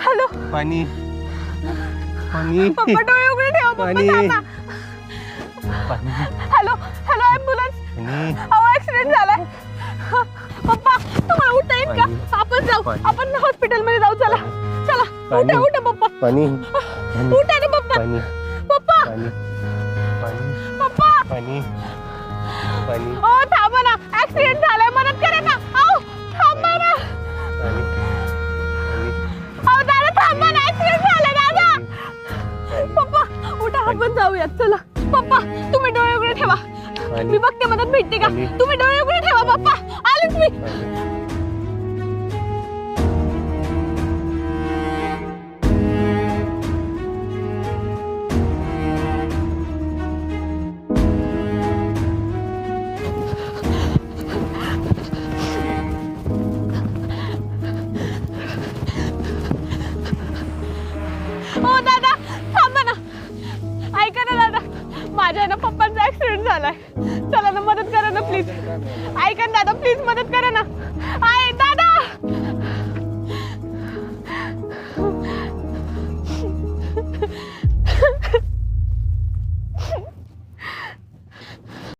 Hello पाणी पाणी पप्पा डोळे उघडे ठेवा पाणी. पप्पा थांबा. पाणी हॅलो हॅलो ॲम्ब्युलन्स पाणी अहो ऍक्सिडेंट झालाय पप्पा तुम्हाला उठता येईल पाणी. का आपण जाऊ पाणी. आपण हॉस्पिटल मध्ये जाऊ चला चला पाणी. उठा उठा पप्पा पाणी उठा ना पप्पा पाणी पप्पा पाणी पाणी पप्पा पाणी पाणी ओ थांबा ना ऍक्सिडेंट झालाय मदत करा ना अहो थांबा ना पाणी अहो दादा थांबा ना ऍक्सिडेंट झालाय दादा पप्पा उठा आपण जाऊयात चला पप्पा तुम्ही डोळे उघडे ठेवा मी बघते मदत भेटते का तुम्ही डोळे उघडे ठेवा पप्पा आलेच मी हो दादा थांबा ना ऐका ना दादा माझ्या ना पप्पांचा ऍक्सिडेंट झालाय चला ना मदत करा ना प्लीज ऐका ना दादा प्लीज मदत